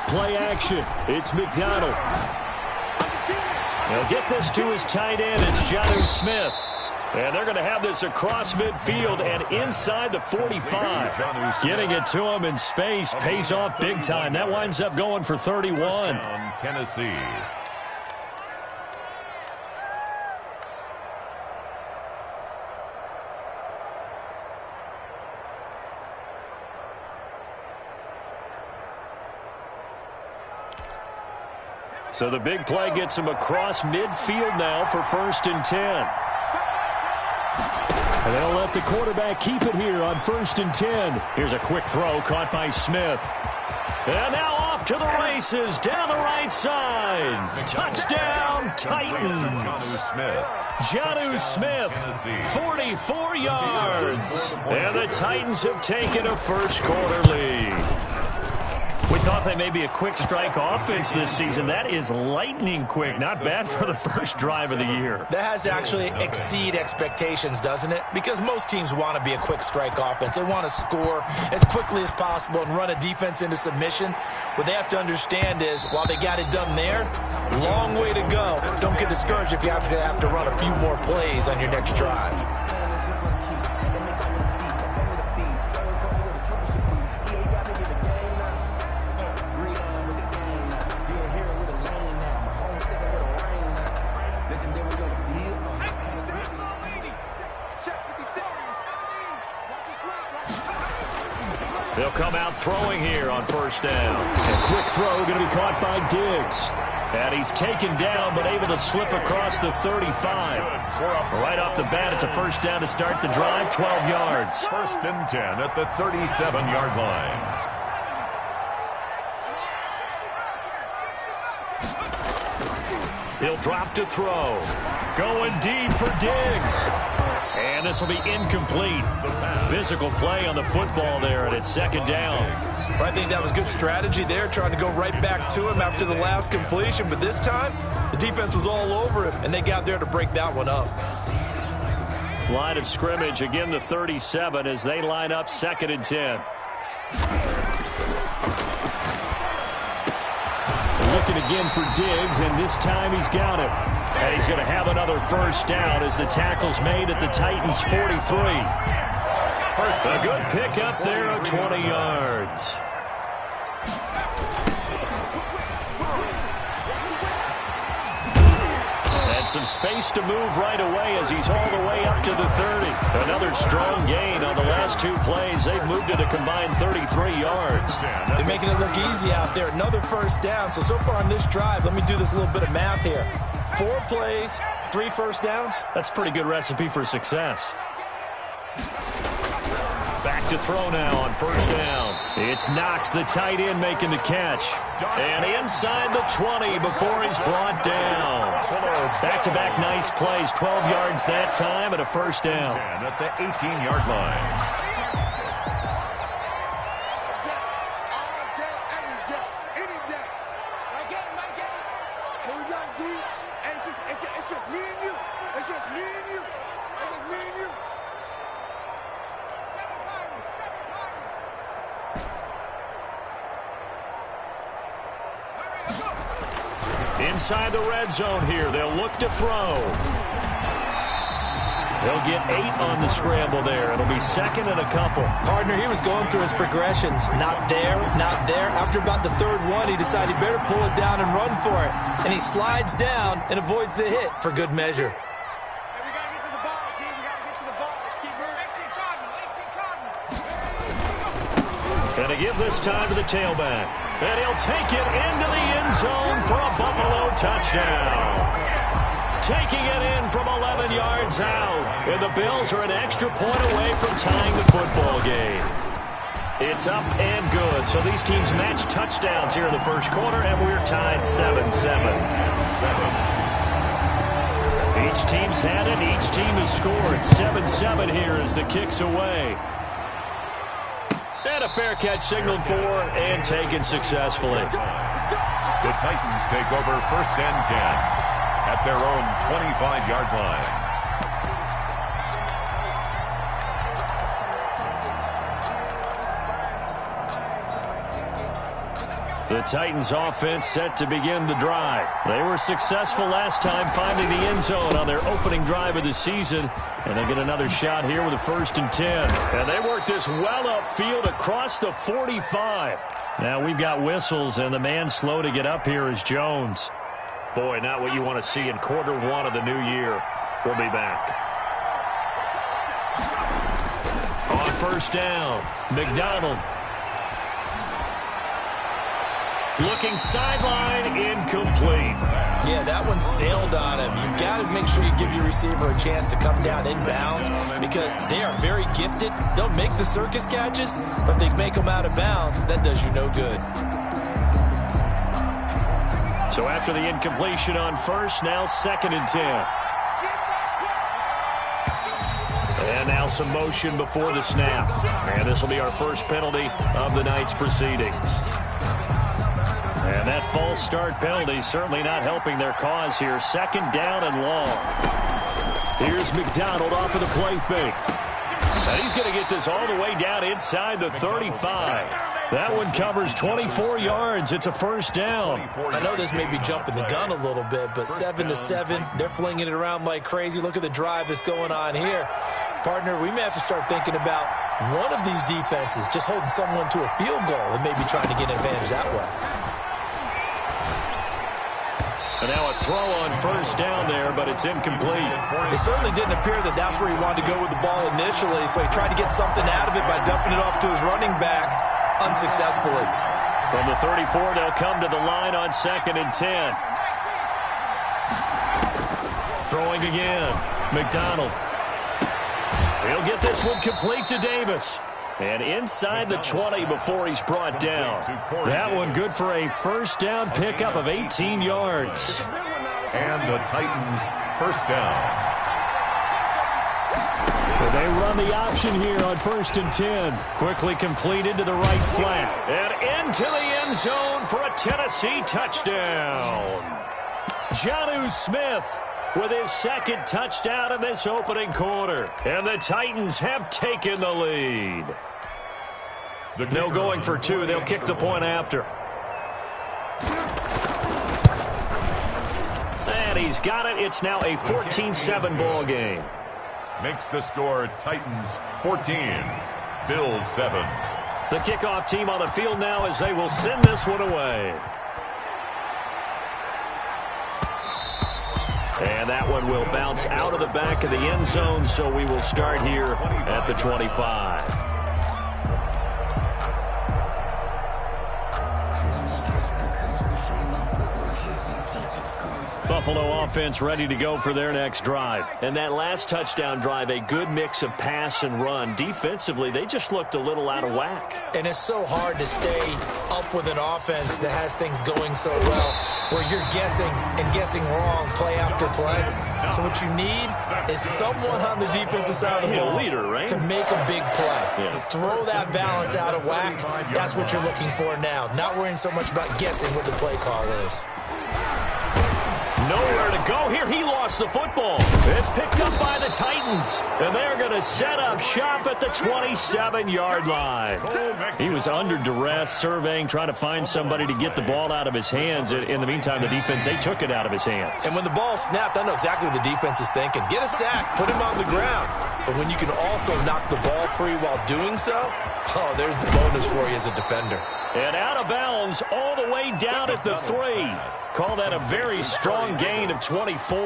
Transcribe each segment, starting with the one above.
Play action. It's McDonald. He'll get this to his tight end. It's Jonnu Smith. And they're going to have this across midfield and inside the 45. Getting it to him in space pays off big time. That winds up going for 31. Tennessee. So the big play gets him across midfield now for 1st and 10. And they'll let the quarterback keep it here on 1st and 10. Here's a quick throw caught by Smith. And now off to the races down the right side. Touchdown, Titans. Jonnu Smith, 44 yards. And the Titans have taken a first-quarter lead. We thought they may be a quick strike offense this season. That is lightning quick. Not bad for the first drive of the year. That has to actually exceed expectations, doesn't it? Because most teams want to be a quick strike offense. They want to score as quickly as possible and run a defense into submission. What they have to understand is, while they got it done there, long way to go. Don't get discouraged if you have to run a few more plays on your next drive. They'll come out throwing here on 1st down. A quick throw going to be caught by Diggs. And he's taken down but able to slip across the 35. Right off the bat, it's a 1st down to start the drive, 12 yards. 1st and 10 at the 37-yard line. He'll drop to throw. Going deep for Diggs. And this will be incomplete. Physical play on the football there, and it's 2nd down. Well, I think that was good strategy there, trying to go right back to him after the last completion. But this time, the defense was all over him, and they got there to break that one up. Line of scrimmage, again the 37 as they line up 2nd and 10. Looking again for Diggs, and this time he's got it. And he's going to have another 1st down as the tackle's made at the Titans' 43. A good pickup there of 20 yards. And some space to move right away as he's all the way up to the 30. Another strong gain on the last 2 plays. They've moved it a combined 33 yards. They're making it look easy out there. Another 1st down. So far on this drive, let me do this little bit of math here. 4 plays, 3 1st downs. That's a pretty good recipe for success. Back to throw now on 1st down. It's Knox, the tight end, making the catch. And inside the 20 before he's brought down. Back-to-back nice plays, 12 yards that time and a 1st down. At the 18-yard line. Inside the red zone here, they'll look to throw. They'll get 8 on the scramble there. It'll be 2nd and a couple. Partner, he was going through his progressions. Not there, not there. After about the 3rd one, he decided he better pull it down and run for it. And he slides down and avoids the hit for good measure. And to give this time to the tailback. And he'll take it into the end zone for a Buffalo touchdown. Taking it in from 11 yards out. And the Bills are an extra point away from tying the football game. It's up and good. So these teams match touchdowns here in the 1st quarter, and we're tied 7-7. Each team's had it. Each team has scored. 7-7 here as the kick's away. And a fair catch signaled for and taken successfully. The Titans take over 1st and 10 at their own 25-yard line. The Titans offense set to begin the drive. They were successful last time finding the end zone on their opening drive of the season. And they get another shot here with a 1st and 10. And they work this well upfield across the 45. Now we've got whistles, and the man slow to get up here is Jones. Boy, not what you want to see in quarter one of the new year. We'll be back. On 1st down, McDonald. Looking sideline, incomplete. Yeah, that one sailed on him. You've got to make sure you give your receiver a chance to come down inbounds because they are very gifted. They'll make the circus catches, but if they make them out of bounds, that does you no good. So after the incompletion on 1st, now 2nd and 10. And now some motion before the snap. And this will be our first penalty of the night's proceedings. And that false start penalty certainly not helping their cause here. 2nd down and long. Here's McDonald off of the play fake. And he's going to get this all the way down inside the 35. That one covers 24 yards. It's a 1st down. I know this may be jumping the gun a little bit, but 7-7, they're flinging it around like crazy. Look at the drive that's going on here. Partner, we may have to start thinking about one of these defenses just holding someone to a field goal and maybe trying to get an advantage that way. And now a throw on 1st down there, but it's incomplete. It certainly didn't appear that that's where he wanted to go with the ball initially, so he tried to get something out of it by dumping it off to his running back unsuccessfully. From the 34, they'll come to the line on 2nd and 10. Throwing again. McDonald. He'll get this one complete to Davis. And inside the 20 before he's brought down. That one good for a 1st down pickup of 18 yards. And the Titans 1st down. And they run the option here on 1st and 10. Quickly completed to the right flat. And into the end zone for a Tennessee touchdown. Jonnu Smith with his 2nd touchdown in this opening quarter. And the Titans have taken the lead. No going for 2. They'll kick the point after. And he's got it. It's now a 14-7 ball game. Makes the score Titans 14, Bills 7. The kickoff team on the field now as they will send this one away. And that one will bounce out of the back of the end zone, so we will start here at the 25. Buffalo offense ready to go for their next drive. And that last touchdown drive, a good mix of pass and run. Defensively, they just looked a little out of whack. And it's so hard to stay up with an offense that has things going so well, where you're guessing and guessing wrong play after play. So what you need is someone on the defensive side of the ball to make a big play. Throw that balance out of whack. That's what you're looking for now. Not worrying so much about guessing what the play call is. Nowhere to go here. He lost the football. It's picked up by the Titans. And they're going to set up shop at the 27-yard line. He was under duress, surveying, trying to find somebody to get the ball out of his hands. In the meantime, the defense, they took it out of his hands. And when the ball snapped, I know exactly what the defense is thinking. Get a sack. Put him on the ground. But when you can also knock the ball free while doing so, oh, there's the bonus for you as a defender. And out of bounds all the way down at the 3. Call that a very strong gain of 24.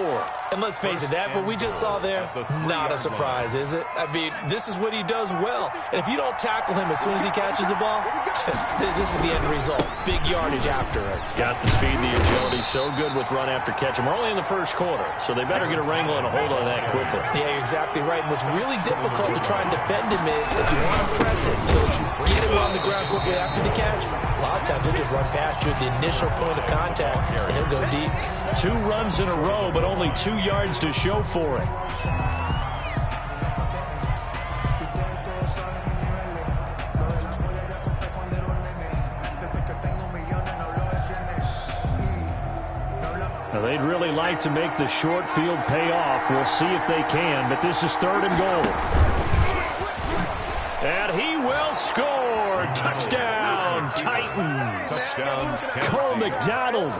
And let's face it, that what we just saw there, not a surprise, is it? I mean, this is what he does well. And if you don't tackle him as soon as he catches the ball, this is the end result. Big yardage after it. Got the speed, the agility, so good with run after catch. And we're only in the first quarter, so they better get a wrangle and a hold on that quickly. Yeah, you're exactly right. And what's really difficult to try and defend him is if you want to press him so that you get him on the ground quickly after the catch. A lot of times he'll just run past you at the initial point of contact, and he'll go deep. 2 runs in a row, but only 2 yards to show for it. Now they'd really like to make the short field pay off. We'll see if they can, but this is 3rd and goal. And he will score. Touchdown, Titans. Touchdown, Cole Tennessee. McDonald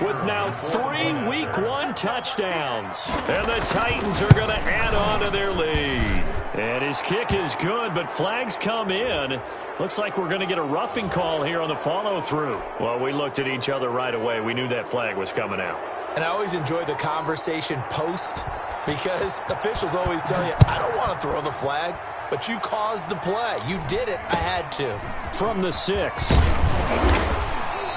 with now 3 Week 1 touchdowns. And the Titans are going to add on to their lead. And his kick is good, but flags come in. Looks like we're going to get a roughing call here on the follow-through. Well, we looked at each other right away. We knew that flag was coming out. And I always enjoy the conversation post because officials always tell you, I don't want to throw the flag, but you caused the play. You did it. I had to. From the 6.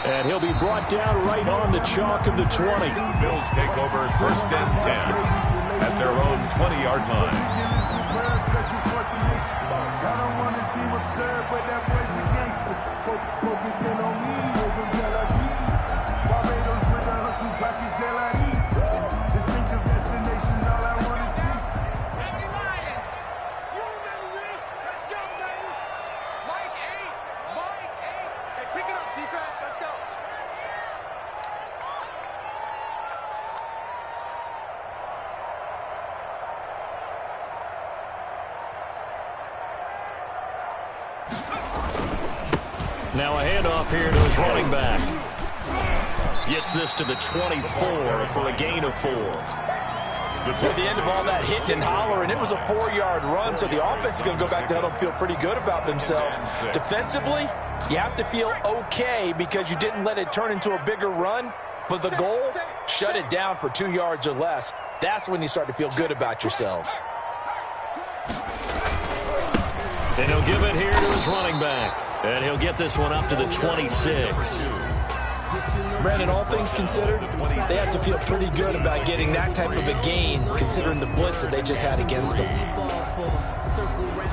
And he'll be brought down right on the chalk of the 20. Bills take over first and 10 at their own 20-yard line. I don't want to seem absurd, but that boy's a gangster. Focusing on me over Tel Aviv. Barbados with the hustle, pockets LIDs. Distinctive destinations, all I want to see. Sammy Lion, you remember this? Let's go, baby. Mike 8. Hey, pick it up, defense. Let's go. Now a handoff here to his running back. Gets this to the 24 for a gain of 4. At the end of all that hitting and hollering, it was a 4-yard run, so the offense is going to go back to huddle and feel pretty good about themselves. Defensively, you have to feel okay because you didn't let it turn into a bigger run, but the goal, shut it down for 2 yards or less. That's when you start to feel good about yourselves. And he'll give it here to his running back. And he'll get this one up to the 26. Brandon, all things considered, they have to feel pretty good about getting that type of a gain, considering the blitz that they just had against them.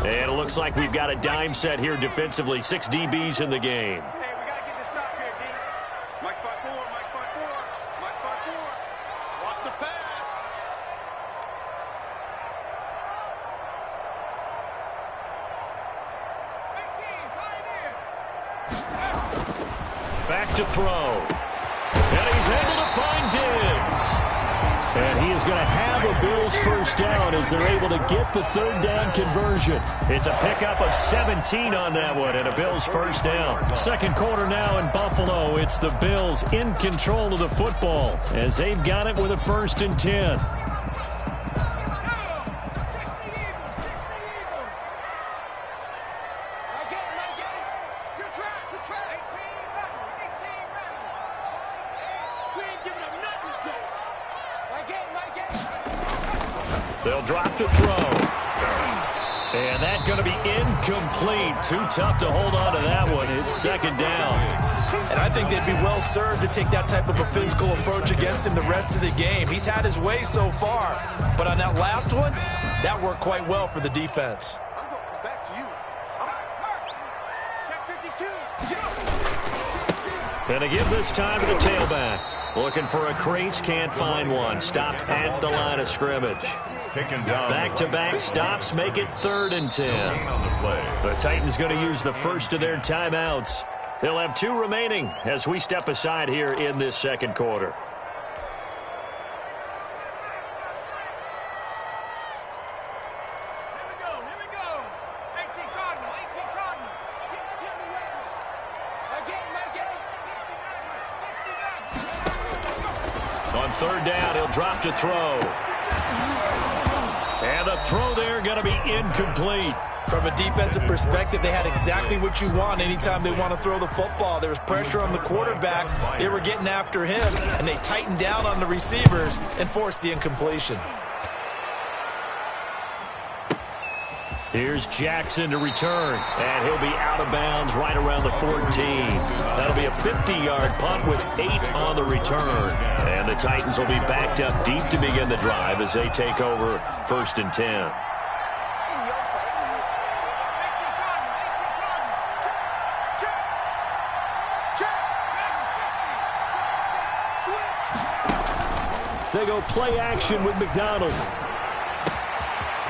And it looks like we've got a dime set here defensively. 6 DBs in the game. Hey, we got to get this stop here, D. Mike spot 4. Watch the pass. Back to throw. And he's able to find Diggs. And he is going to have a Bills first down as they're able to get the third down conversion. It's a pickup of 17 on that one and a Bills first down. Second quarter now in Buffalo. It's the Bills in control of the football as they've got it with a 1st and 10. They'll drop to throw. And that's going to be incomplete. Too tough to hold on to that one. It's 2nd down. And I think they'd be well served to take that type of a physical approach against him the rest of the game. He's had his way so far. But on that last one, that worked quite well for the defense. I'm going back to you. Check 52. And again this time to the tailback. Looking for a crease, can't find one. Stopped at the line of scrimmage. Taken down. Back-to-back stops make it 3rd and 10. On the play. The Titans going to use the first of their timeouts. They'll have 2 remaining as we step aside here in this second quarter. Here we go. 18 Cardinal. Get me ready. On 3rd down, he'll drop to throw. And the throw there going to be incomplete. From a defensive perspective, they had exactly what you want anytime they want to throw the football. There was pressure on the quarterback. They were getting after him, and they tightened down on the receivers and forced the incompletion. Here's Jackson to return, and he'll be out of bounds right around the 14. That'll be a 50-yard punt with 8 on the return. And the Titans will be backed up deep to begin the drive as they take over 1st and 10. They go play action with McDonald.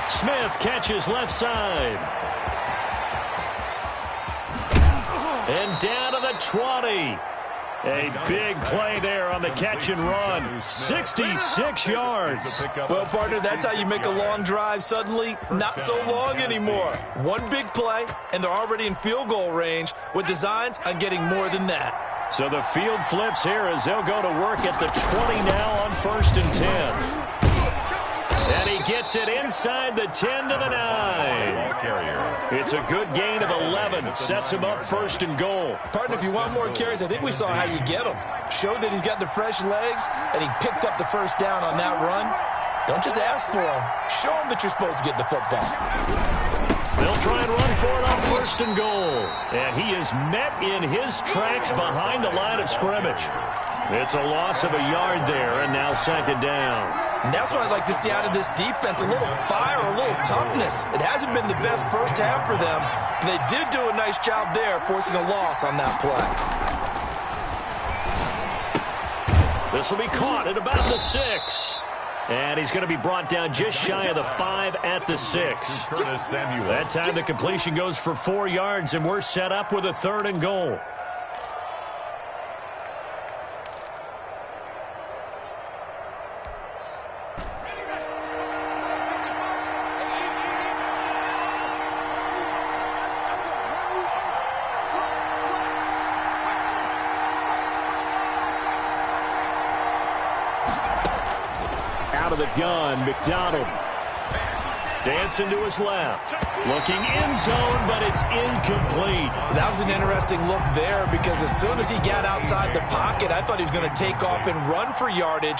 Smith catches left side. And down to the 20. A big play there on the catch and run. 66 yards. Well, partner, that's how you make a long drive suddenly not so long anymore. One big play, and they're already in field goal range with designs on getting more than that. So the field flips here as they'll go to work at the 20 now on 1st and 10. And he gets it inside the 10 to the 9. It's a good gain of 11. Sets him up 1st and goal. Partner, if you want more carries, I think we saw how you get them. Showed that he's got the fresh legs, and he picked up the first down on that run. Don't just ask for him. Show him that you're supposed to get the football. They'll try and run for it on 1st and goal. And he is met in his tracks behind the line of scrimmage. It's a loss of a yard there, and now 2nd down. And that's what I'd like to see out of this defense, a little fire, a little toughness. It hasn't been the best first half for them. But they did do a nice job there, forcing a loss on that play. This will be caught at about the 6. And he's going to be brought down just shy of the 5 at the 6. That time the completion goes for 4 yards, and we're set up with a 3rd and goal. Out of the gun, McDonald. Dancing to his left. Looking end zone, but it's incomplete. That was an interesting look there because as soon as he got outside the pocket, I thought he was going to take off and run for yardage.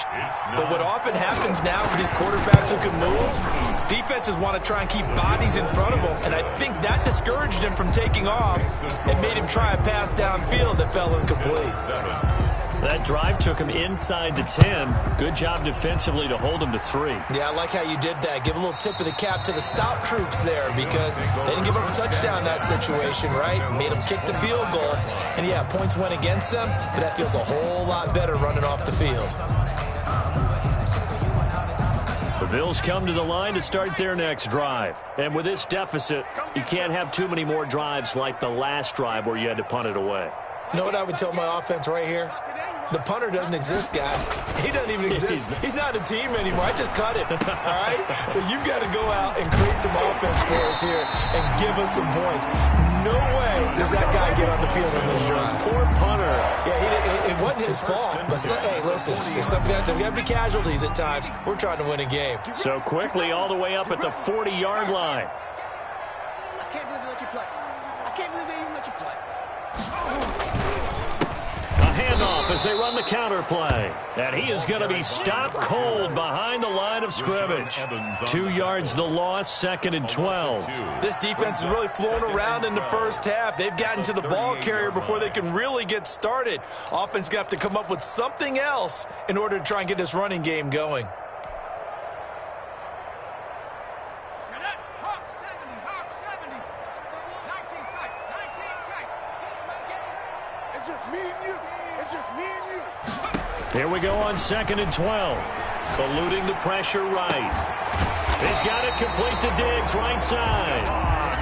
But what often happens now with these quarterbacks who can move, defenses want to try and keep bodies in front of them. And I think that discouraged him from taking off and made him try a pass downfield that fell incomplete. That drive took him inside the 10. Good job defensively to hold him to 3. Yeah, I like how you did that. Give a little tip of the cap to the stop troops there because they didn't give up a touchdown in that situation, right? Made them kick the field goal. And, yeah, points went against them, but that feels a whole lot better running off the field. The Bills come to the line to start their next drive. And with this deficit, you can't have too many more drives like the last drive where you had to punt it away. You know what I would tell my offense right here? The punter doesn't exist, guys. He doesn't even exist. He's not a team anymore. I just cut it, all right? So you've got to go out and create some offense for us here and give us some points. No way does that guy get on the field on this drive. Poor punter. Yeah, it wasn't his fault. But, hey, listen, there's got to be casualties at times. We're trying to win a game. So quickly all the way up at the 40-yard line. I can't believe they let you play. I can't believe they even let you play. A handoff as they run the counter play. And he is going to be stopped cold behind the line of scrimmage. 2 yards the loss, 2nd and 12. This defense is really flown around in the first half. They've gotten to the ball carrier before they can really get started. Offense going to have to come up with something else in order to try and get this running game going. Here we go on 2nd and 12. Eluding the pressure right. He's got it complete to Diggs, right side.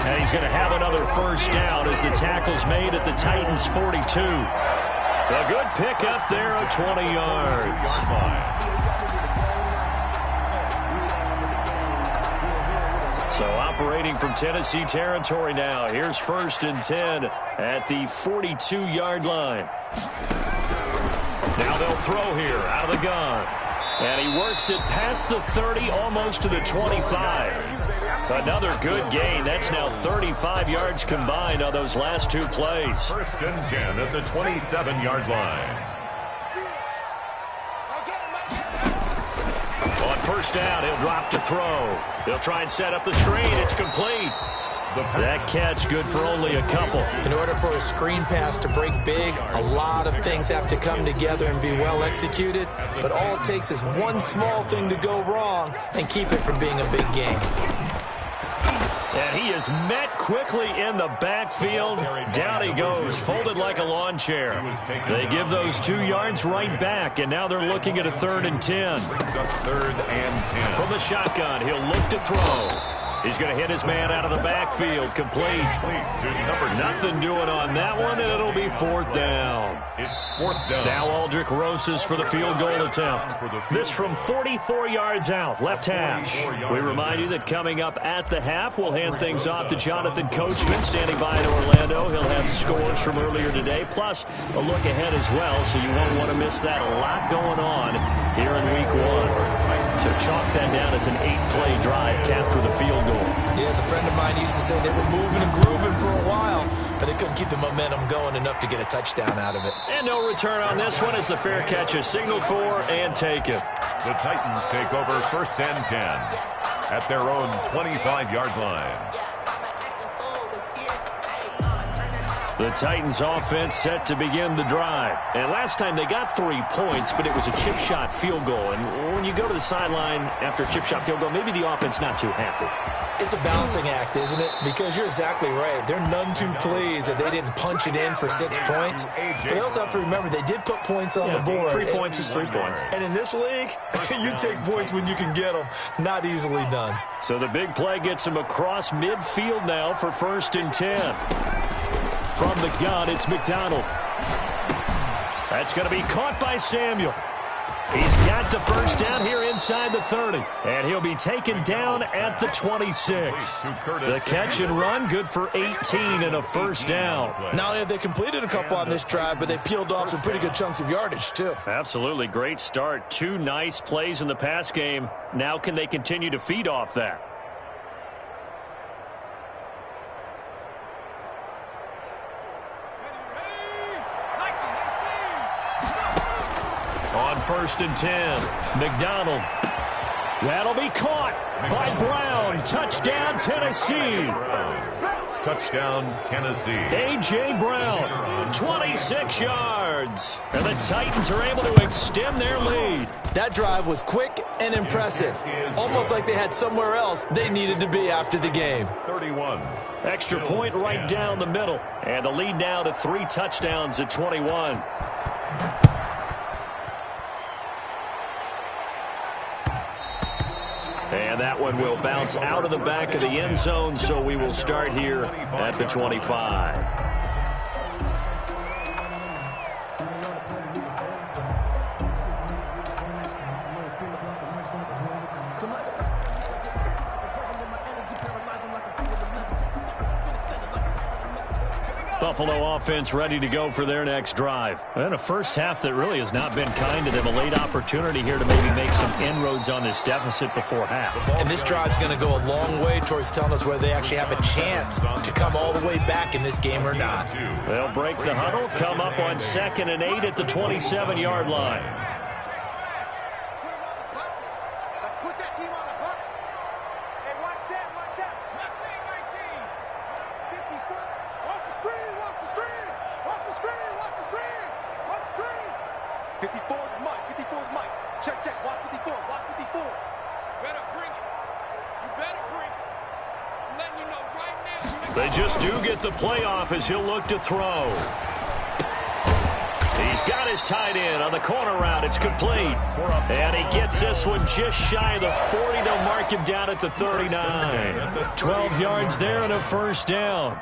And he's going to have another first down as the tackle's made at the Titans' 42. A good pickup there of 20 yards. So operating from Tennessee territory now. Here's 1st and 10 at the 42-yard line. Now they'll throw here out of the gun. And he works it past the 30, almost to the 25. Another good gain. That's now 35 yards combined on those last 2 plays. 1st and 10 at the 27-yard line. On 1st down, he'll drop to throw. He'll try and set up the screen. It's complete. That catch good for only a couple. In order for a screen pass to break big, a lot of things have to come together and be well executed. But all it takes is one small thing to go wrong and keep it from being a big game. And he is met quickly in the backfield. Down he goes, folded like a lawn chair. They give those 2 yards right back, and now they're looking at a 3rd and 10. Brings up 3rd and 10. From the shotgun, he'll look to throw. He's going to hit his man out of the backfield. Complete. Nothing doing on that one, and it'll be 4th down. It's 4th down. Now Aldrich Rosas for the field goal attempt. This from 44 yards out, left hash. We remind you that coming up at the half, we'll hand things off to Jonathan Coachman, standing by in Orlando. He'll have scores from earlier today, plus a look ahead as well, so you won't want to miss that. A lot going on here in Week 1. So chalk that down as an 8-play drive capped with a field goal. Yeah, as a friend of mine used to say, they were moving and grooving for a while, but they couldn't keep the momentum going enough to get a touchdown out of it. And no return on this one as the fair catch is signaled for and taken. The Titans take over 1st and 10 at their own 25-yard line. The Titans offense set to begin the drive. And last time they got 3 points, but it was a chip shot field goal. And when you go to the sideline after a chip shot field goal, maybe the offense not too happy. It's a balancing act, isn't it? Because you're exactly right. They're none too pleased that they didn't punch it in for 6 points. But they also have to remember they did put points on the board. 3 points is 3 points. And in this league, you take points when you can get them. Not easily done. So the big play gets him across midfield now for 1st and 10. From the gun, it's McDonald. That's going to be caught by Samuel. He's got the first down here inside the 30. And he'll be taken down at the 26. The catch and run, good for 18 and a first down. Not only have they completed a couple on this drive, but they peeled off some pretty good chunks of yardage, too. Absolutely. Great start. 2 nice plays in the pass game. Now can they continue to feed off that? On 1st and 10, McDonald. That'll be caught by Brown. Touchdown, Tennessee. Touchdown, Tennessee. A.J. Brown, 26 yards. And the Titans are able to extend their lead. That drive was quick and impressive. Almost like they had somewhere else they needed to be after the game. 31. Extra point right down the middle. And the lead now to 3 touchdowns at 21. And that one will bounce out of the back of the end zone, so we will start here at the 25. Buffalo offense ready to go for their next drive. And a first half that really has not been kind to them. A late opportunity here to maybe make some inroads on this deficit before half. And this drive's going to go a long way towards telling us whether they actually have a chance to come all the way back in this game or not. They'll break the huddle, come up on 2nd and 8 at the 27-yard line. They just do get the playoff as he'll look to throw. He's got his tight end on the corner route. It's complete. And he gets this one just shy of the 40 to mark him down at the 39. 12 yards there and a first down.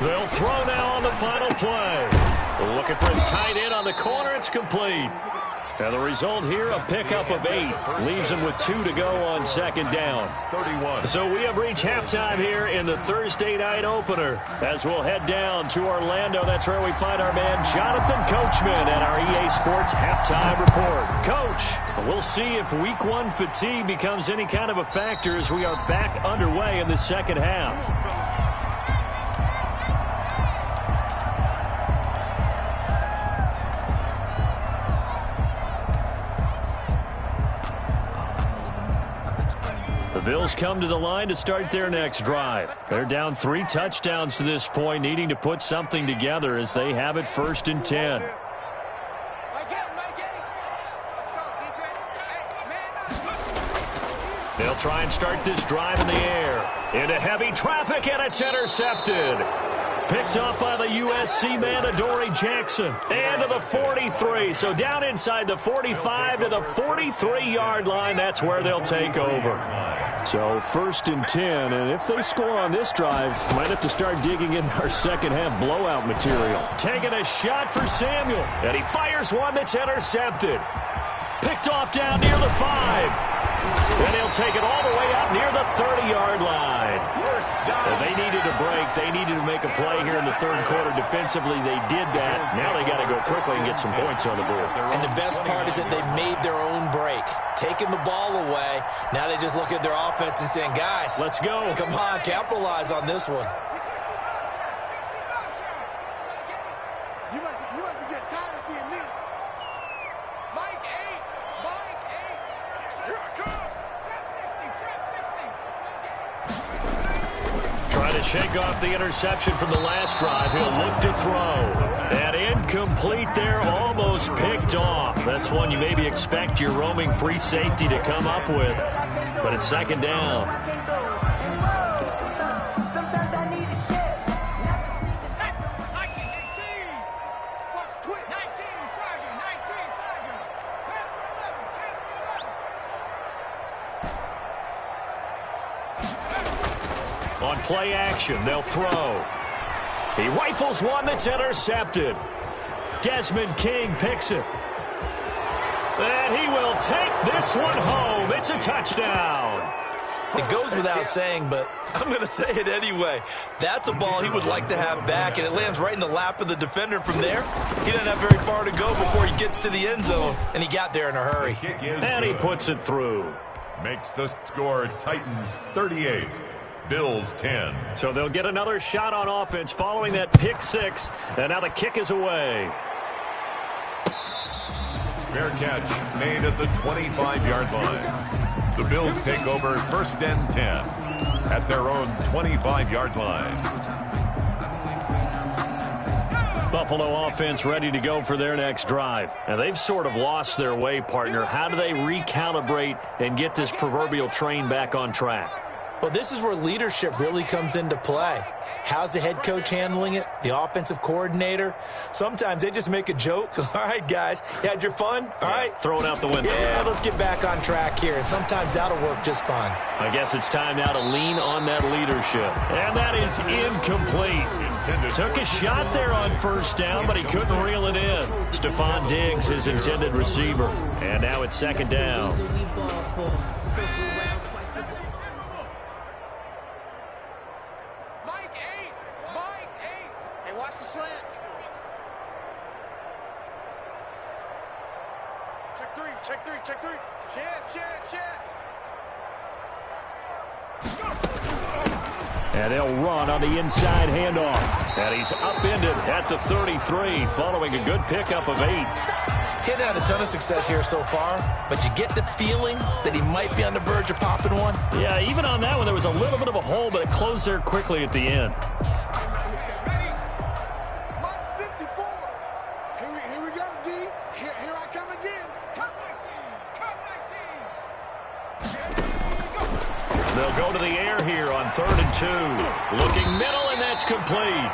They'll throw now on the final play. Looking for his tight end on the corner. It's complete. And the result here, a pickup of 8. Leaves him with 2 to go on 2nd down. 31. So we have reached halftime here in the Thursday night opener. As we'll head down to Orlando, that's where we find our man Jonathan Coachman at our EA Sports Halftime Report. Coach, we'll see if Week 1 fatigue becomes any kind of a factor as we are back underway in the second half. The Bills come to the line to start their next drive. They're down 3 touchdowns to this point, needing to put something together as they have it 1st and 10. They'll try and start this drive in the air. Into heavy traffic, and it's intercepted. Picked off by the USC man, Adoree Jackson. And to the 43. So down inside the 45 to the 43-yard line. That's where they'll take over. So 1st and 10. And if they score on this drive, might have to start digging in our second-half blowout material. Taking a shot for Samuel. And he fires one that's intercepted. Picked off down near the 5. And he'll take it all the way out near the 30-yard line. Well, they needed a break. They needed to make a play here in the third quarter. Defensively, they did that. Now they got to go quickly and get some points on the board. And the best part is that they made their own break. Taking the ball away. Now they just look at their offense and saying, guys, let's go. Come on, capitalize on this one. You must be getting tired of seeing me. Mike 8. Mike 8. Here I come. Trap 60. Trying to shake off the interception from the last drive. He'll look to throw. And incomplete there, almost picked off. That's one you maybe expect your roaming free safety to come up with. But it's second down. On play action, they'll throw. He rifles one that's intercepted. Desmond King picks it. And he will take this one home. It's a touchdown. It goes without saying, but I'm going to say it anyway. That's a ball he would like to have back, and it lands right in the lap of the defender. From there, he doesn't have very far to go before he gets to the end zone, and he got there in a hurry. And he puts it through. Makes the score Titans 38. Bills 10. So they'll get another shot on offense following that pick six. And now the kick is away. Fair catch made at the 25-yard line. The Bills take over 1st and 10 at their own 25-yard line. Buffalo offense ready to go for their next drive. And they've sort of lost their way, partner. How do they recalibrate and get this proverbial train back on track? Well, this is where leadership really comes into play. How's the head coach handling it? The offensive coordinator? Sometimes they just make a joke. All right, guys, you had your fun? All right. Throw it out the window. Yeah, let's get back on track here. And sometimes that'll work just fine. I guess it's time now to lean on that leadership. And that is incomplete. Took a shot there on 1st down, but he couldn't reel it in. Stephon Diggs, his intended receiver. And now it's 2nd down. Check three. Chance. And they'll run on the inside handoff. And he's upended at the 33 following a good pickup of 8. He's had a ton of success here so far, but you get the feeling that he might be on the verge of popping one. Yeah, even on that one, there was a little bit of a hole, but it closed there quickly at the end. They'll go to the air here on 3rd and 2. Looking middle, and that's complete.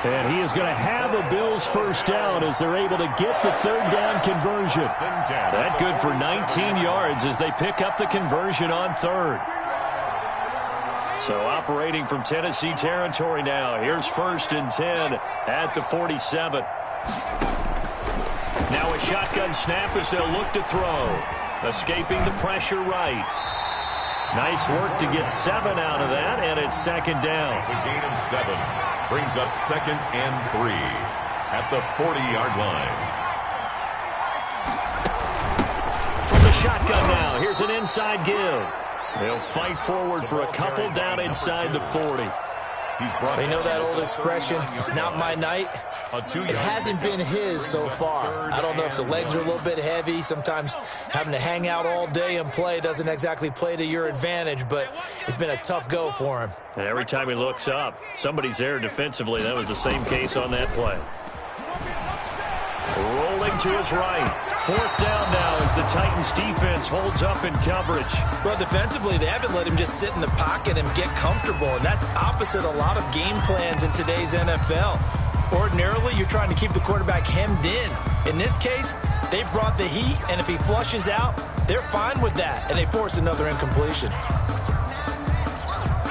And he is going to have a Bills first down as they're able to get the 3rd down conversion. That good for 19 yards as they pick up the conversion on 3rd. So operating from Tennessee territory now. Here's 1st and 10 at the 47. Now a shotgun snap as they'll look to throw. Escaping the pressure right. Nice work to get 7 out of that, and it's 2nd down. It's a gain of 7. Brings up 2nd and 3 at the 40-yard line. From the shotgun now, here's an inside give. They'll fight forward for a couple down inside the 40. You know that old expression, it's not my night? It hasn't been his so far. I don't know if the legs are a little bit heavy. Sometimes having to hang out all day and play doesn't exactly play to your advantage, but it's been a tough go for him. And every time he looks up, somebody's there defensively. That was the same case on that play. Rolling to his right. Fourth down now as the Titans defense holds up in coverage. Well, defensively, they haven't let him just sit in the pocket and get comfortable, and that's opposite a lot of game plans in today's NFL. Ordinarily, you're trying to keep the quarterback hemmed in. In this case, they brought the heat, and if he flushes out, they're fine with that, and they force another incompletion.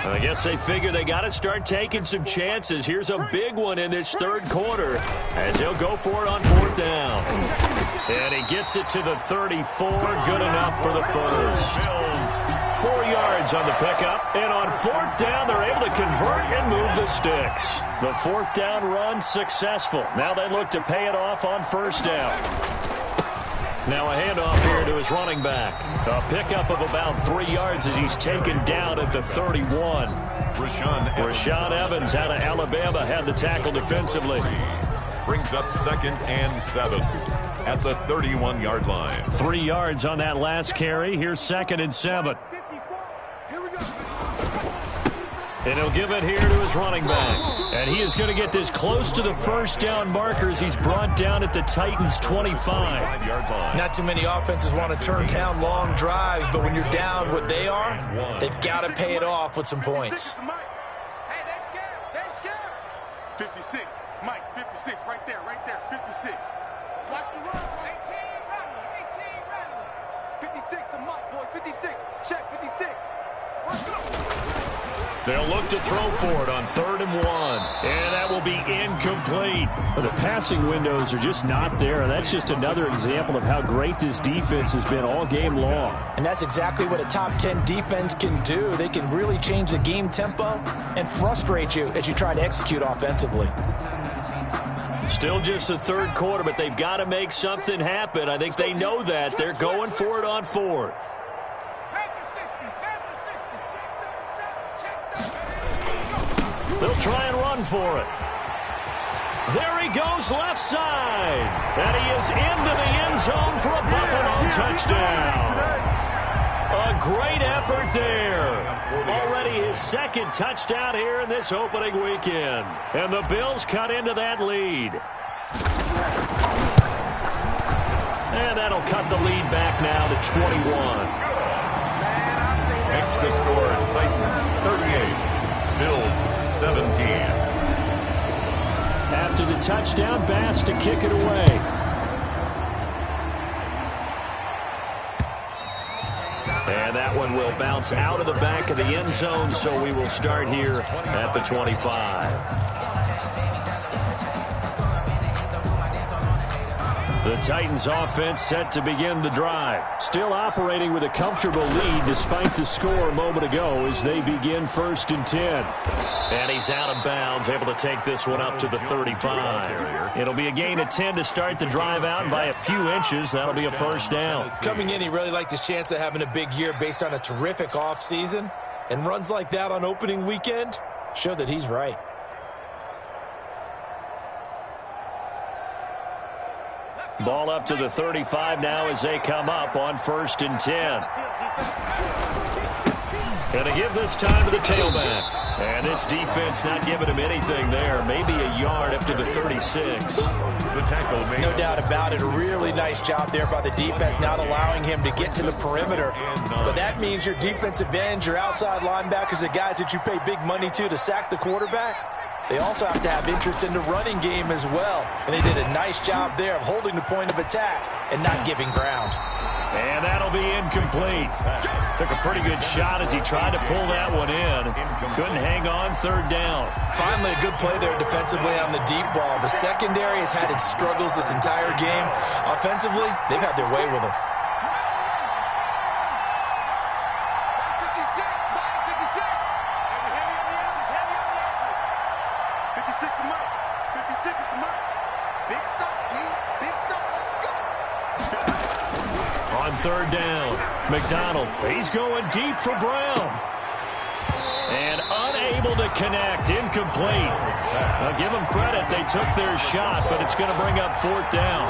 I guess they figure they got to start taking some chances. Here's a big one in this third quarter as he'll go for it on fourth down. And he gets it to the 34. Good enough for the first. 4 yards on the pickup. And on fourth down, they're able to convert and move the sticks. The fourth down run successful. Now they look to pay it off on first down. Now a handoff here to his running back. A pickup of about 3 yards as he's taken down at the 31. Rashaan Evans out of Alabama had the tackle defensively. Brings up 2nd and 7 at the 31-yard line. 3 yards on that last carry. Here's 2nd and 7. And he'll give it here to his running back. And he is going to get this close to the first down markers. He's brought down at the Titans' 25. Not too many offenses want to turn down long drives, but when you're down what they are, they've got to pay it off with some points. Hey, they're scared. They're scared. 56. Mike, 56. Right there. 56. Watch the run. 18 rattling. 56 to Mike, boys. 56. Check 56. Let's go. They'll look to throw for it on 3rd and 1. And that will be incomplete. The passing windows are just not there. That's just another example of how great this defense has been all game long. And that's exactly what a top 10 defense can do. They can really change the game tempo and frustrate you as you try to execute offensively. Still just the third quarter, but they've got to make something happen. I think they know that. They're going for it on 4th. They'll try and run for it. There he goes left side. And he is into the end zone for a Buffalo touchdown. A great effort there. Already his 2nd touchdown here in this opening weekend. And the Bills cut into that lead. And that'll cut the lead back now to 21. Extra score, Titans 38. Bills 17. After the touchdown, Bass to kick it away. And that one will bounce out of the back of the end zone, so we will start here at the 25. The Titans offense set to begin the drive. Still operating with a comfortable lead despite the score a moment ago as they begin 1st and 10. And he's out of bounds, able to take this one up to the 35. It'll be a gain of 10 to start the drive out, and by a few inches, that'll be a first down. Coming in, he really liked his chance of having a big year based on a terrific offseason. And runs like that on opening weekend show that he's right. Ball up to the 35 now as they come up on 1st and 10. Going to give this time to the tailback. And this defense not giving him anything there. Maybe a yard up to the 36. The tackle made. No doubt about it. A really nice job there by the defense, not allowing him to get to the perimeter. But that means your defensive ends, your outside linebackers, the guys that you pay big money to sack the quarterback, they also have to have interest in the running game as well. And they did a nice job there of holding the point of attack and not giving ground. And that'll be incomplete. Took a pretty good shot as he tried to pull that one in. Couldn't hang on 3rd down. Finally, a good play there defensively on the deep ball. The secondary has had its struggles this entire game. Offensively, they've had their way with them. 3rd down. McDonald, he's going deep for Brown. And unable to connect, incomplete. I'll give them credit, they took their shot, but it's going to bring up 4th down.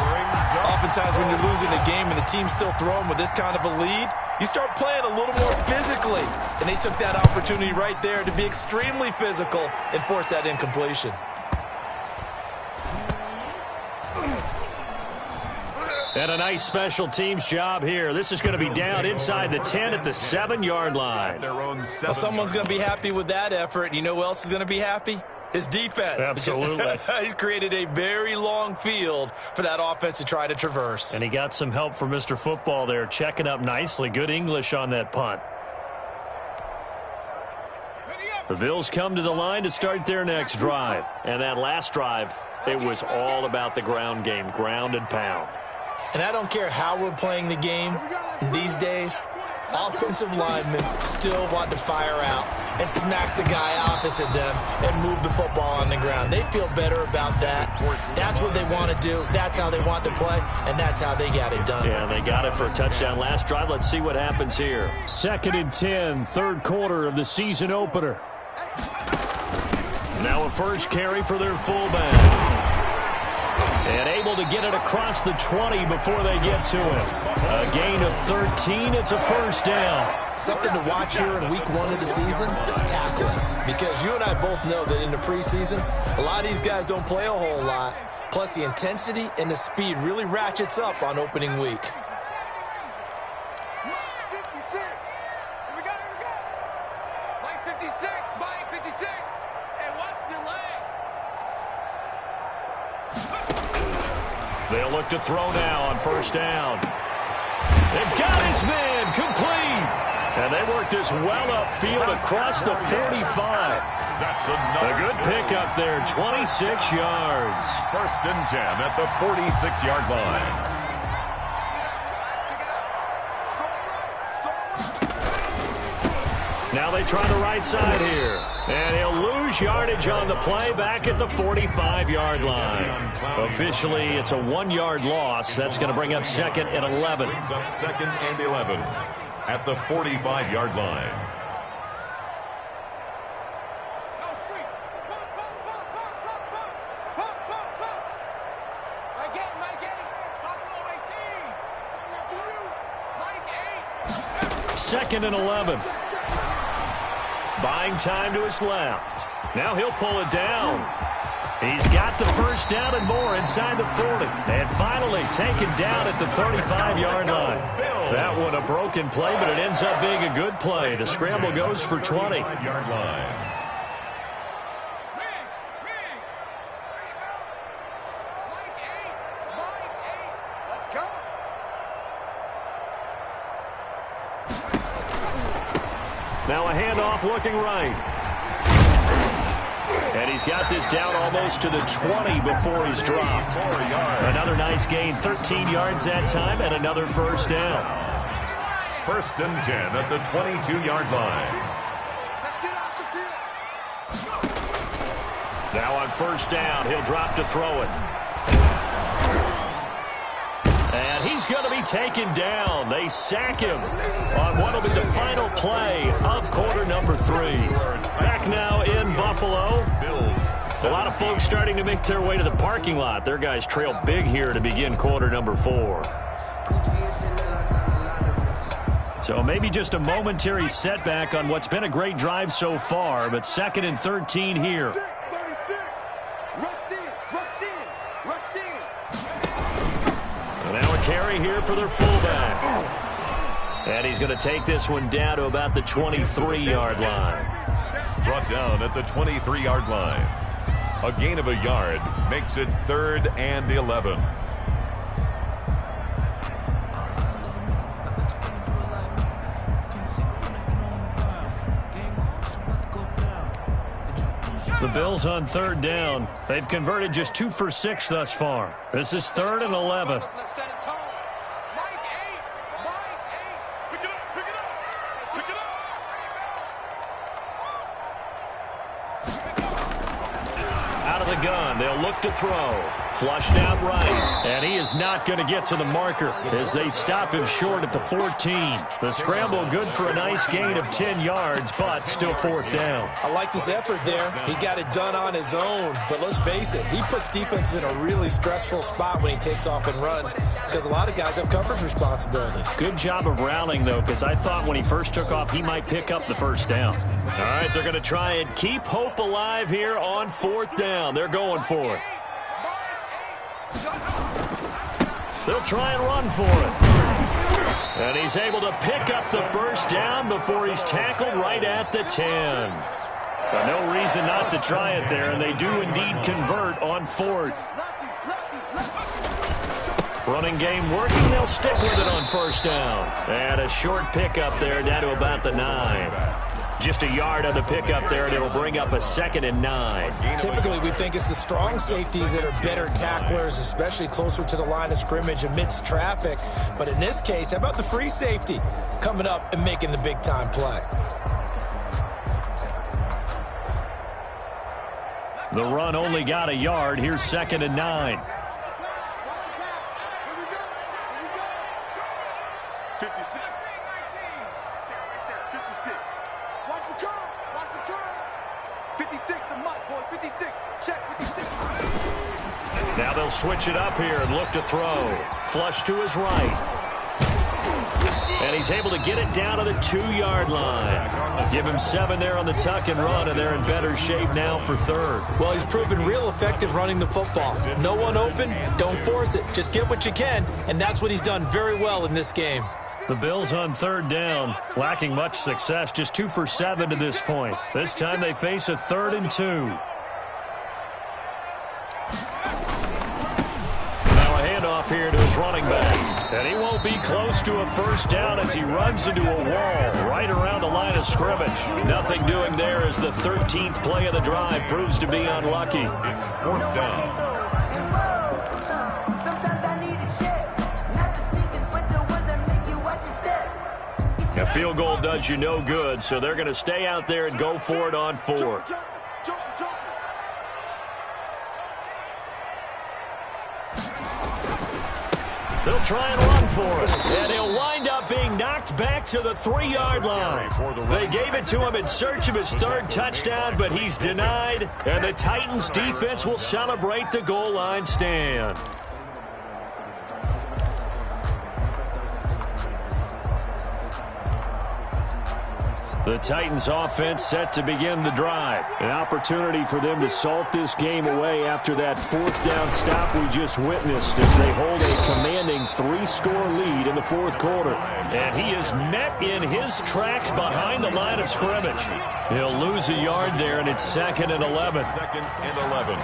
Oftentimes when you're losing a game and the team's still throwing with this kind of a lead, you start playing a little more physically. And they took that opportunity right there to be extremely physical and force that incompletion. And a nice special teams job here. This is going to be down inside the 10 at the 7-yard line. Well, someone's going to be happy with that effort. You know who else is going to be happy? His defense. Absolutely. He's created a very long field for that offense to try to traverse. And he got some help from Mr. Football there, checking up nicely. Good English on that punt. The Bills come to the line to start their next drive. And that last drive, it was all about the ground game, ground and pound. And I don't care how we're playing the game these days, offensive linemen still want to fire out and smack the guy opposite them and move the football on the ground. They feel better about that. That's what they want to do. That's how they want to play, and that's how they got it done. Yeah, they got it for a touchdown last drive. Let's see what happens here. 2nd and 10, third quarter of the season opener. Now a first carry for their fullback. And able to get it across the 20 before they get to him. A gain of 13. It's a first down. Something to watch here in week 1 of the season, tackling. Because you and I both know that in the preseason, a lot of these guys don't play a whole lot. Plus, the intensity and the speed really ratchets up on opening week. Mike 56, Mike 56. And watch the leg. They'll look to throw now on first down. They've got his man complete. And they work this well upfield across the 45. That's A good pickup there, 26 yards. 1st and 10 at the 46-yard line. Now they try the right side here. And he'll lose yardage on the play back at the 45-yard line. Officially, it's a 1-yard loss. That's going to bring up 2nd and 11. Brings up 2nd and 11 at the 45-yard line. Second and 11. Buying time to his left. Now he'll pull it down. He's got the first down and more inside the 40. And finally taken down at the 35-yard line. That one a broken play, but it ends up being a good play. The scramble goes for 20. 35-yard line. Let's go. Now a handoff looking right. And he's got this down almost to the 20 before he's dropped. Another nice gain, 13 yards that time, and another first down. 1st and 10 at the 22-yard line. Let's get off the field. Now on first down, he'll drop to throw it. And he's going to be taken down. They sack him on what will be the final play of quarter number 3. Back now in Buffalo. A lot of folks starting to make their way to the parking lot. Their guys trail big here to begin quarter number 4. So maybe just a momentary setback on what's been a great drive so far, but 2nd and 13 here. 36. Rush in. Now a carry here for their fullback. And he's going to take this one down to about the 23-yard line. Brought down at the 23-yard line. A gain of a yard makes it 3rd and 11. The Bills on 3rd down. They've converted just 2 for 6 thus far. This is 3rd and 11. Let's set a tone. Mike 8. Pick it up. Out of the gun, they'll look to throw. Flushed out right. And he is not going to get to the marker as they stop him short at the 14. The scramble good for a nice gain of 10 yards, but still 4th down. I like this effort there. He got it done on his own. But let's face it, he puts defenses in a really stressful spot when he takes off and runs because a lot of guys have coverage responsibilities. Good job of rallying, though, because I thought when he first took off, he might pick up the first down. All right, they're going to try and keep hope alive here on 4th down. They're going for it. They'll try and run for it. And he's able to pick up the first down before he's tackled right at the 10. But no reason not to try it there, and they do indeed convert on 4th. Running game working. They'll stick with it on first down. And a short pickup there down to about the 9. Just a yard on the pickup there, and it'll bring up a 2nd and 9. Typically, we think it's the strong safeties that are better tacklers, especially closer to the line of scrimmage amidst traffic. But in this case, how about the free safety coming up and making the big-time play? The run only got a yard. Here's 2nd and 9. 56. 56. Watch the curl. Watch the curl. 56, the mutt, boys. 56. Check 56. Now they'll switch it up here and look to throw. Flush to his right. And he's able to get it down to the 2-yard line. Give him 7 there on the tuck and run, and they're in better shape now for 3rd. Well, he's proven real effective running the football. No one open, don't force it. Just get what you can, and that's what he's done very well in this game. The Bills on 3rd down, lacking much success, just 2 for 7 to this point. This time they face a 3rd and 2. Now a handoff here to his running back. And he won't be close to a first down as he runs into a wall right around the line of scrimmage. Nothing doing there as the 13th play of the drive proves to be unlucky. It's 4th down. A field goal does you no good, so they're going to stay out there and go for it on 4th. They'll try and run for it, and he'll wind up being knocked back to the 3-yard line. They gave it to him in search of his 3rd touchdown, but he's denied, and the Titans defense will celebrate the goal line stand. The Titans offense set to begin the drive. An opportunity for them to salt this game away after that 4th down stop we just witnessed as they hold a commanding 3-score lead in the 4th quarter. And he is met in his tracks behind the line of scrimmage. He'll lose a yard there, and it's 2nd and 11. 2nd and 11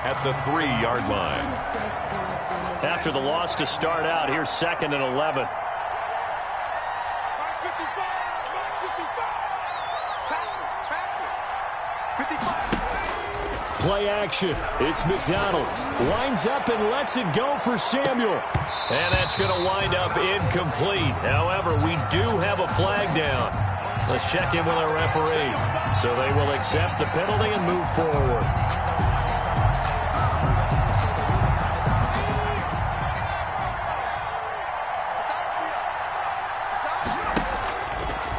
at the 3-yard line. After the loss to start out, here's 2nd and 11. Play action. It's McDonald. Winds up and lets it go for Samuel. And that's going to wind up incomplete. However, we do have a flag down. Let's check in with our referee. So they will accept the penalty and move forward.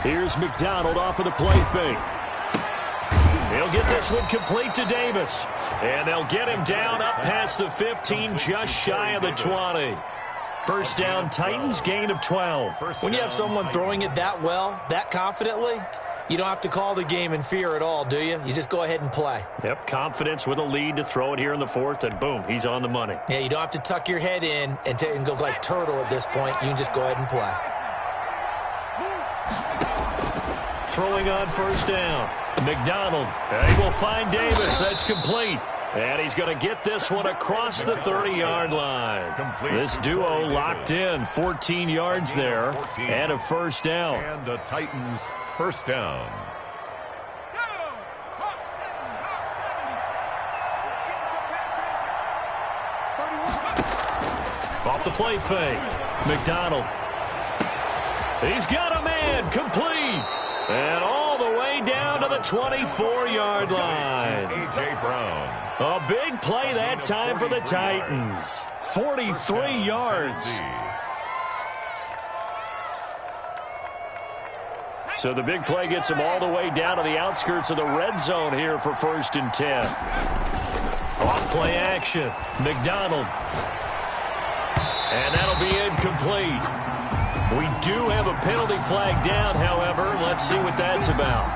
Here's McDonald off of the play fake. He'll get this one complete to Davis. And they'll get him down up past the 15, just shy of the 20. First down, Titans, gain of 12. When you have someone throwing it that well, that confidently, you don't have to call the game in fear at all, do you? You just go ahead and play. Yep, confidence with a lead to throw it here in the 4th, and boom, he's on the money. Yeah, you don't have to tuck your head in and go like turtle at this point. You can just go ahead and play. Throwing on first down. McDonald, and he will find Davis. That's complete. And he's going to get this one across the 30-yard line. This duo locked in. 14 yards there and a first down. And the Titans first down. Off the play fake. McDonald. He's got a man. Complete. And all the way down to the 24-yard line. A.J. Brown. A big play that time for the Titans. 43 yards. So the big play gets them all the way down to the outskirts of the red zone here for 1st and 10. Off play action. McDonald. And that'll be incomplete. We do have a penalty flag down, however. Let's see what that's about.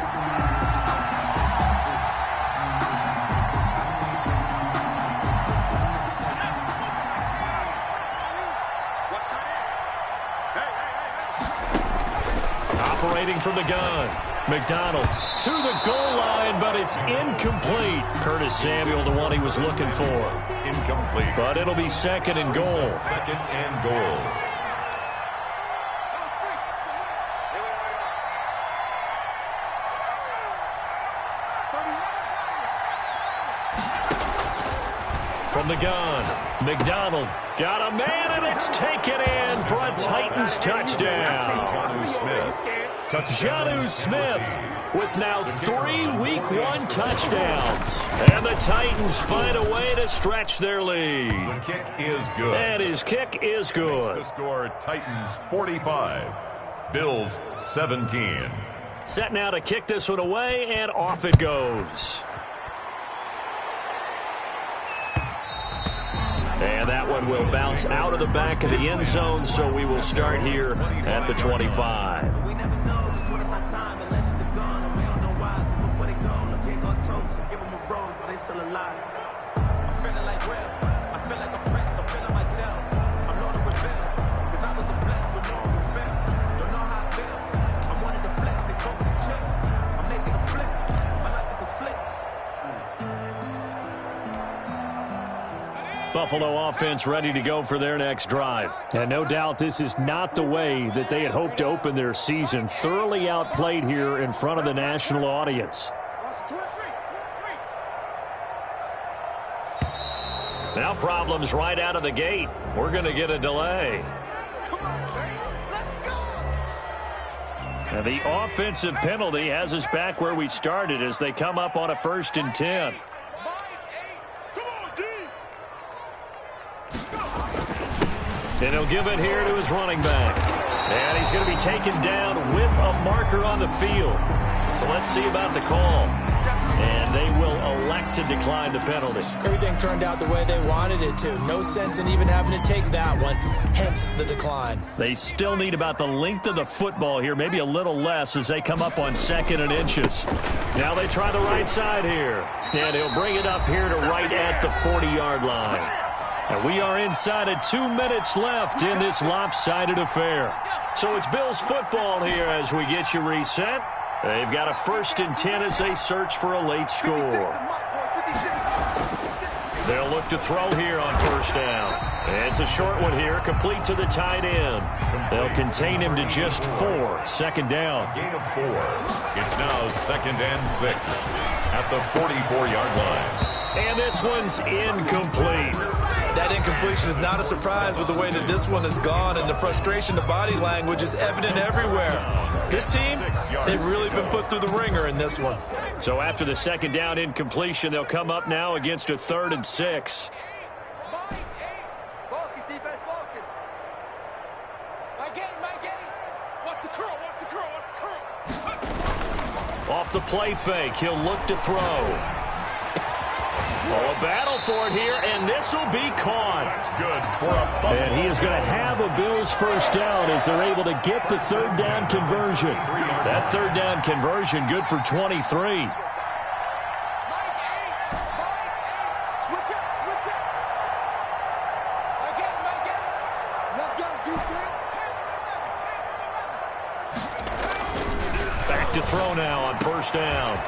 Rotating from the gun. McDonald to the goal line, but it's incomplete. Curtis Samuel, the one he was looking for. Incomplete. But it'll be second and goal. Second and goal. From the gun, McDonald got a man, and it's taken in for a Titans touchdown. Jonnu Smith with now 3 Week 1 touchdowns. And the Titans find a way to stretch their lead. The kick is good. And his kick is good. The score, Titans 45, Bills 17. Set now to kick this one away, and off it goes. And that one will bounce out of the back of the end zone, so we will start here at the 25. We never know just when it's our time and legends are gone and we don't know why. So before they go, look here, go toast and give them a rose, but they still alive. I'm feeling like Will. I feel like a prince. I'm feeling myself. I'm loaded with bills because I was a blessed with no one who fell. Don't know how it feels. I wanted to flex and go with the chick. I'm making a flip. My life is a flick. Buffalo offense ready to go for their next drive. And no doubt this is not the way that they had hoped to open their season. Thoroughly outplayed here in front of the national audience. Now problems right out of the gate. We're going to get a delay. And the offensive penalty has us back where we started as they come up on a 1st and 10. And he'll give it here to his running back. And he's going to be taken down with a marker on the field. So let's see about the call. And they will elect to decline the penalty. Everything turned out the way they wanted it to. No sense in even having to take that one, hence the decline. They still need about the length of the football here, maybe a little less as they come up on 2nd and inches. Now they try the right side here. And he'll bring it up here to right at the 40-yard line. And we are inside of 2 minutes left in this lopsided affair. So it's Bills football here as we get you reset. They've got a 1st and 10 as they search for a late score. They'll look to throw here on 1st down. And it's a short one here, complete to the tight end. They'll contain him to just 4. 2nd down. Gain of 4. It's now 2nd and 6 at the 44-yard line. And this one's incomplete. That incompletion is not a surprise with the way that this one has gone, and the frustration, the body language is evident everywhere. This team, they've really been put through the ringer in this one. So after the 2nd down incompletion, they'll come up now against a 3rd and 6. Focus, defense, focus. My game. What's the curl? Off the play fake, he'll look to throw. Oh, a battle for it here, and this will be caught. That's good for a fumble. And he is going to have a Bills 1st down as they're able to get the 3rd down conversion. That 3rd down conversion good for 23. Switch up. My game. Let's go, defense. Back to throw now on 1st down.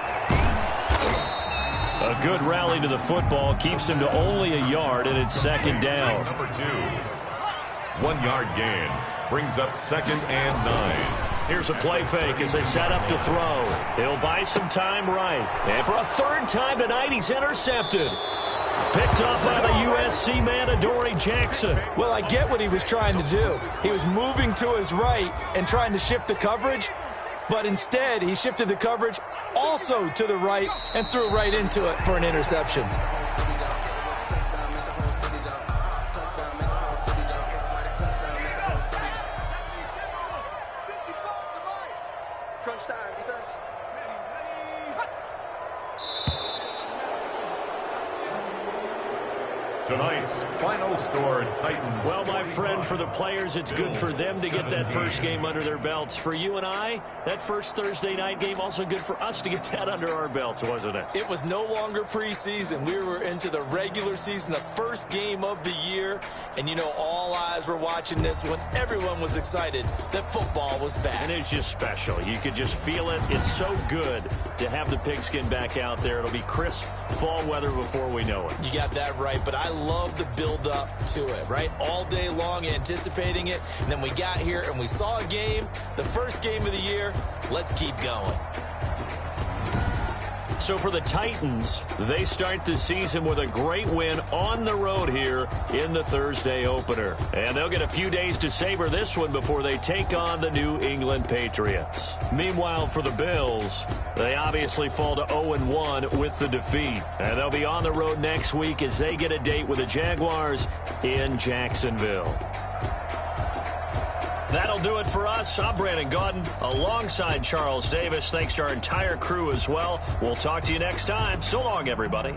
A good rally to the football keeps him to only a yard, and it's 2nd down. Number 2. 1-yard gain brings up 2nd and 9. Here's a play fake as they set up to throw. He'll buy some time right. And for a 3rd time tonight, he's intercepted. Picked up by the USC man, Adoree Jackson. Well, I get what he was trying to do. He was moving to his right and trying to shift the coverage, but instead he shifted the coverage also to the right and threw right into it for an interception. Crunch time, defense. Tonight's final score, Titans. Well, my friend, for the players, it's good for them to get that first game under their belts. For you and I, that first Thursday night game, also good for us to get that under our belts, wasn't it? It was no longer preseason. We were into the regular season, the first game of the year. And, you know, all eyes were watching this when everyone was excited that football was back. And it's just special. You could just feel it. It's so good to have the pigskin back out there. It'll be crisp fall weather before we know it. You got that right, but I love the build-up to it, right? All day long anticipating it, and then we got here and we saw a game, the first game of the year. Let's keep going. So for the Titans, they start the season with a great win on the road here in the Thursday opener. And they'll get a few days to savor this one before they take on the New England Patriots. Meanwhile, for the Bills, they obviously fall to 0-1 with the defeat. And they'll be on the road next week as they get a date with the Jaguars in Jacksonville. That'll do it for us. I'm Brandon Gaudin alongside Charles Davis. Thanks to our entire crew as well. We'll talk to you next time. So long, everybody.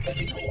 Thank you.